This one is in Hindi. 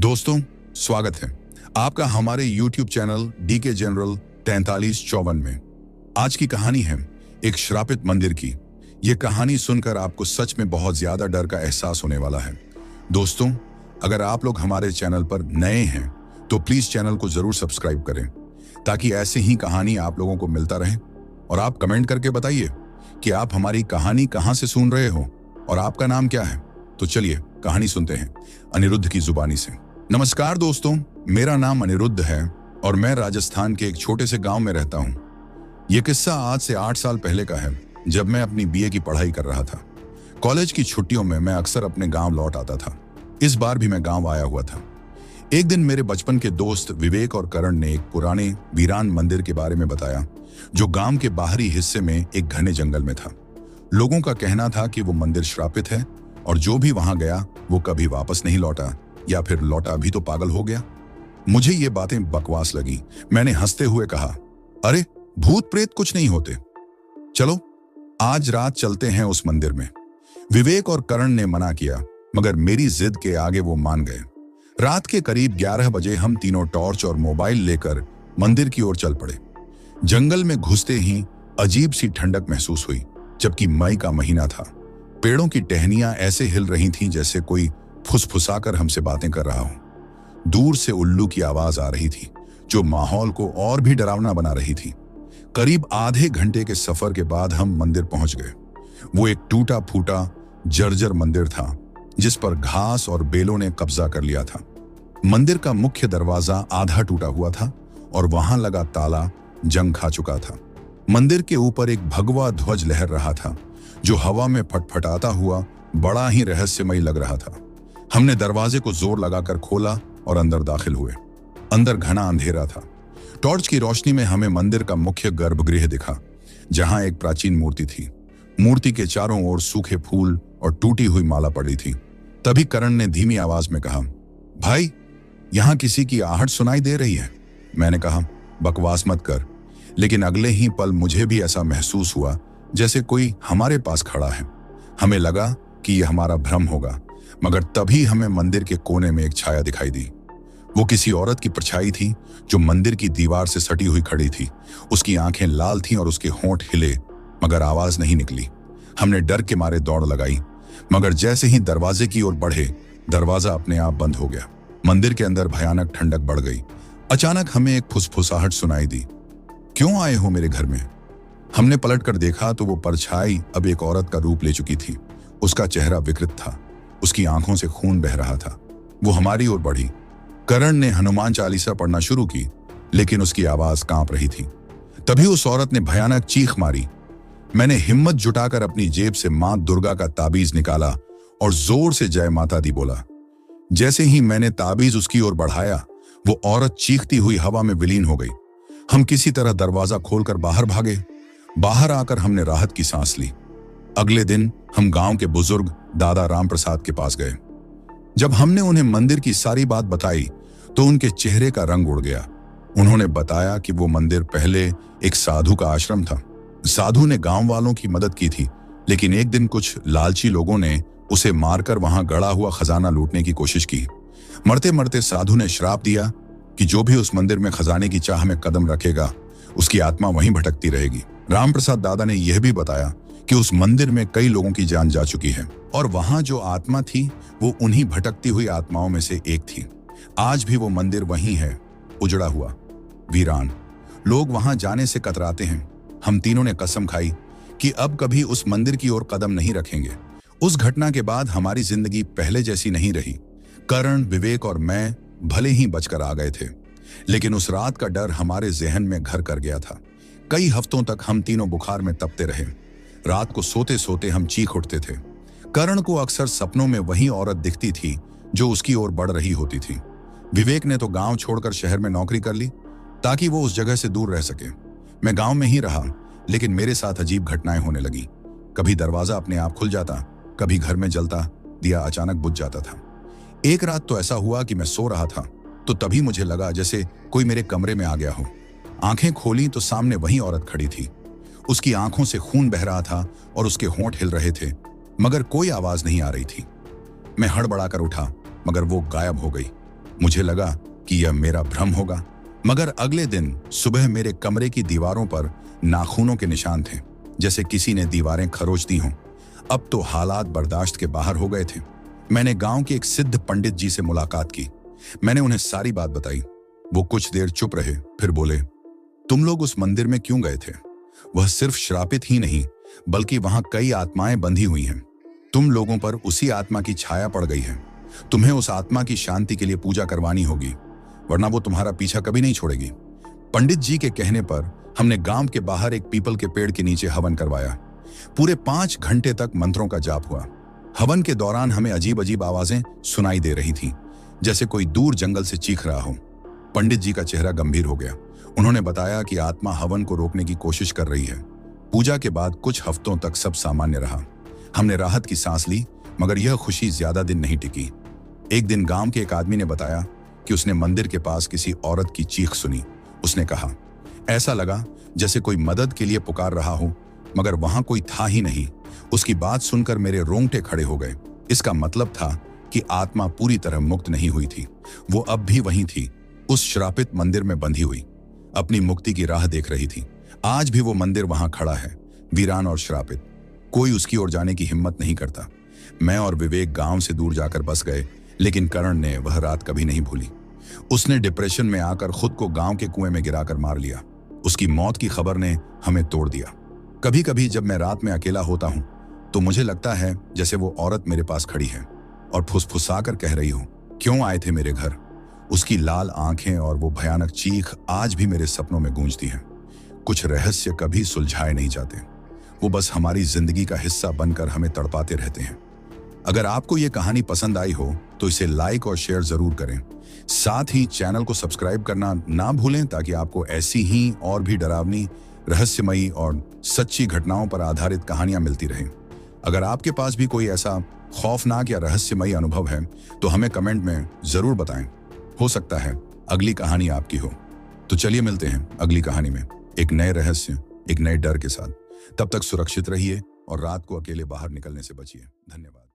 दोस्तों, स्वागत है आपका हमारे YouTube चैनल DK जनरल 4354 में। आज की कहानी है एक श्रापित मंदिर की। ये कहानी सुनकर आपको सच में बहुत ज्यादा डर का एहसास होने वाला है। दोस्तों, अगर आप लोग हमारे चैनल पर नए हैं तो प्लीज चैनल को जरूर सब्सक्राइब करें ताकि ऐसे ही कहानी आप लोगों को मिलता रहे। और आप कमेंट करके बताइए कि आप हमारी कहानी कहां से सुन रहे हो और आपका नाम क्या है। तो चलिए कहानी सुनते हैं अनिरुद्ध की जुबानी से। नमस्कार दोस्तों, मेरा नाम अनिरुद्ध है और मैं राजस्थान के एक छोटे से गांव में रहता हूं। यह किस्सा आज से 8 साल पहले का है, जब मैं अपनी बीए की पढ़ाई कर रहा था। कॉलेज की छुट्टियों में मैं अक्सर अपने गांव लौट आता था। इस बार भी मैं गांव आया हुआ था। एक दिन मेरे बचपन के दोस्त विवेक और करण ने एक पुराने वीरान मंदिर के बारे में बताया, जो गांव के बाहरी हिस्से में एक घने जंगल में था। लोगों का कहना था कि वो मंदिर श्रापित है और जो भी वहां गया वो कभी वापस नहीं लौटा, या फिर लौटा भी तो पागल हो गया। मुझे ये बातें बकवास लगी। मैंने हंसते हुए कहा, अरे भूत प्रेत कुछ नहीं होते, चलो आज रात चलते हैं उस मंदिर में। विवेक और करण ने मना किया, मगर मेरी जिद के आगे वो मान गए। रात के करीब 11 बजे हम तीनों टॉर्च और मोबाइल लेकर मंदिर की ओर चल पड़े। जंगल में घुसते ही अजीब सी ठंडक महसूस हुई, जबकि मई का महीना था। पेड़ों की टहनियां ऐसे हिल रही थीं जैसे कोई फुसफुसाकर हमसे बातें कर रहा हो। दूर से उल्लू की आवाज आ रही थी, जो माहौल को और भी डरावना बना रही थी। करीब आधे घंटे के सफर के बाद हम मंदिर पहुंच गए। वो एक टूटा फूटा जर्जर मंदिर था, जिस पर घास और बेलों ने कब्जा कर लिया था। मंदिर का मुख्य दरवाजा आधा टूटा हुआ था और वहां लगा ताला जंग खा चुका था। मंदिर के ऊपर एक भगवा ध्वज लहर रहा था, जो हवा में फटफटाता हुआ बड़ा ही रहस्यमयी लग रहा था। हमने दरवाजे को जोर लगाकर खोला और अंदर दाखिल हुए। अंदर घना अंधेरा था। टॉर्च की रोशनी में हमें मंदिर का मुख्य गर्भगृह दिखा, जहां एक प्राचीन मूर्ति थी। मूर्ति के चारों ओर सूखे फूल और टूटी हुई माला पड़ी थी। तभी करण ने धीमी आवाज में कहा, भाई, यहां किसी की आहट सुनाई दे रही है। मैंने कहा, बकवास मत कर। लेकिन अगले ही पल मुझे भी ऐसा महसूस हुआ जैसे कोई हमारे पास खड़ा है। हमें लगा कि यह हमारा भ्रम होगा, मगर तभी हमें मंदिर के कोने में एक छाया दिखाई दी। वो किसी औरत की परछाई थी, जो मंदिर की दीवार से सटी हुई खड़ी थी। उसकी आंखें लाल थीं और उसके होंठ हिले, मगर आवाज नहीं निकली। हमने डर के मारे दौड़ लगाई, मगर जैसे ही दरवाजे की ओर बढ़े, दरवाजा अपने आप बंद हो गया। मंदिर के अंदर भयानक ठंडक बढ़ गई। अचानक हमें एक फुसफुसाहट सुनाई दी, क्यों आए हो मेरे घर में? हमने पलटकर देखा तो वो परछाई अब एक औरत का रूप ले चुकी थी। उसका चेहरा विकृत था, उसकी आंखों से खून बह रहा था। वो हमारी ओर बढ़ी। करण ने हनुमान चालीसा पढ़ना शुरू की, लेकिन उसकी आवाज कांप रही थी। तभी उस औरत ने भयानक चीख मारी। मैंने हिम्मत जुटाकर अपनी जेब से मां दुर्गा का ताबीज निकाला और जोर से जय माता दी बोला। जैसे ही मैंने ताबीज उसकी ओर बढ़ाया, वो औरत चीखती हुई हवा में विलीन हो गई। हम किसी तरह दरवाजा खोलकर बाहर भागे। बाहर आकर हमने राहत की सांस ली। अगले दिन हम गांव के बुजुर्ग दादा राम प्रसाद के पास गए। जब हमने उन्हें मंदिर की सारी बात बताई तो उनके चेहरे का रंग उड़ गया। उन्होंने बताया कि वो मंदिर पहले एक साधु का आश्रम था। साधु ने गांव वालों की मदद की थी, लेकिन एक दिन कुछ लालची लोगों ने उसे मारकर वहां गड़ा हुआ खजाना लूटने की कोशिश की। मरते मरते साधु ने श्राप दिया कि जो भी उस मंदिर में खजाने की चाह में कदम रखेगा, उसकी आत्मा वहीं भटकती रहेगी। रामप्रसाद दादा ने यह भी बताया कि उस मंदिर में कई लोगों की जान जा चुकी है और वहां जो आत्मा थी वो उन्हीं भटकती हुई आत्माओं में से एक थी। आज भी वो मंदिर वहीं है, उजड़ा हुआ, वीरान। लोग वहां जाने से कतराते हैं। हम तीनों ने कसम खाई कि अब कभी उस मंदिर की ओर कदम नहीं रखेंगे। उस घटना के बाद हमारी जिंदगी पहले जैसी नहीं रही। करण, विवेक और मैं भले ही बचकर आ गए थे, लेकिन उस रात का डर हमारे जहन में घर कर गया था। कई हफ्तों तक हम तीनों बुखार में तपते रहे। रात को सोते सोते हम चीख उठते थे। करण को अक्सर सपनों में वही औरत दिखती थी जो उसकी ओर बढ़ रही होती थी। विवेक ने तो गांव छोड़कर शहर में नौकरी कर ली ताकि वो उस जगह से दूर रह सके। मैं गांव में ही रहा, लेकिन मेरे साथ अजीब घटनाएं होने लगी। कभी दरवाजा अपने आप खुल जाता, कभी घर में जलता दिया अचानक बुझ जाता था। एक रात तो ऐसा हुआ कि मैं सो रहा था तो तभी मुझे लगा जैसे कोई मेरे कमरे में आ गया हो। आंखें खोली तो सामने वही औरत खड़ी थी। उसकी आंखों से खून बह रहा था और उसके होंठ हिल रहे थे, मगर कोई आवाज नहीं आ रही थी। मैं हड़बड़ाकर उठा, मगर वो गायब हो गई। मुझे लगा कि यह मेरा भ्रम होगा, मगर अगले दिन सुबह मेरे कमरे की दीवारों पर नाखूनों के निशान थे, जैसे किसी ने दीवारें खरोच दी हों। अब तो हालात बर्दाश्त के बाहर हो गए थे। मैंने गांव के एक सिद्ध पंडित जी से मुलाकात की। मैंने उन्हें सारी बात बताई। वो कुछ देर चुप रहे, फिर बोले, तुम लोग उस मंदिर में क्यों गए थे? वह सिर्फ श्रापित ही नहीं, बल्कि वहां कई आत्माएं बंधी हुई हैं। तुम लोगों पर उसी आत्मा की छाया पड़ गई है। तुम्हें उस आत्मा की शांति के लिए पूजा करवानी होगी, वरना वो तुम्हारा पीछा कभी नहीं छोड़ेगी। पंडित जी के कहने पर हमने गांव के बाहर एक पीपल के पेड़ के नीचे हवन करवाया। पूरे 5 घंटे तक मंत्रों का जाप हुआ। हवन के दौरान हमें अजीब अजीब आवाजें सुनाई दे रही थीं, जैसे कोई दूर जंगल से चीख रहा हो। पंडित जी का चेहरा गंभीर हो गया। उन्होंने बताया कि आत्मा हवन को रोकने की कोशिश कर रही है। पूजा के बाद कुछ हफ्तों तक सब सामान्य रहा। हमने राहत की सांस ली, मगर यह खुशी ज्यादा दिन नहीं टिकी। एक दिन गांव के एक आदमी ने बताया कि उसने मंदिर के पास किसी औरत की चीख सुनी। उसने कहा, ऐसा लगा जैसे कोई मदद के लिए पुकार रहा हो, मगर वहां कोई था ही नहीं। उसकी बात सुनकर मेरे रोंगटे खड़े हो गए। इसका मतलब था कि आत्मा पूरी तरह मुक्त नहीं हुई थी। वो अब भी वहीं थी, उस श्रापित मंदिर में बंधी हुई, अपनी मुक्ति की राह देख रही थी। आज भी वो मंदिर वहां खड़ा है, वीरान और श्रापित। कोई उसकी ओर जाने की हिम्मत नहीं करता। मैं और विवेक गांव से दूर जाकर बस गए, लेकिन करण ने वह रात कभी नहीं भूली। उसने डिप्रेशन में आकर खुद को गांव के कुएं में गिराकर मार लिया। उसकी मौत की खबर ने हमें तोड़ दिया। कभी कभी जब मैं रात में अकेला होता हूं, तो मुझे लगता है जैसे वो औरत मेरे पास खड़ी है और फुसफुसाकर कह रही हो, क्यों आए थे मेरे घर? उसकी लाल आंखें और वो भयानक चीख आज भी मेरे सपनों में गूंजती हैं। कुछ रहस्य कभी सुलझाए नहीं जाते, वो बस हमारी जिंदगी का हिस्सा बनकर हमें तड़पाते रहते हैं। अगर आपको ये कहानी पसंद आई हो तो इसे लाइक और शेयर जरूर करें। साथ ही चैनल को सब्सक्राइब करना ना भूलें, ताकि आपको ऐसी ही और भी डरावनी, रहस्यमयी और सच्ची घटनाओं पर आधारित कहानियां मिलती रहें। अगर आपके पास भी कोई ऐसा खौफनाक या रहस्यमयी अनुभव है तो हमें कमेंट में जरूर बताएं। हो सकता है अगली कहानी आपकी हो। तो चलिए मिलते हैं अगली कहानी में, एक नए रहस्य, एक नए डर के साथ। तब तक सुरक्षित रहिए और रात को अकेले बाहर निकलने से बचिए। धन्यवाद।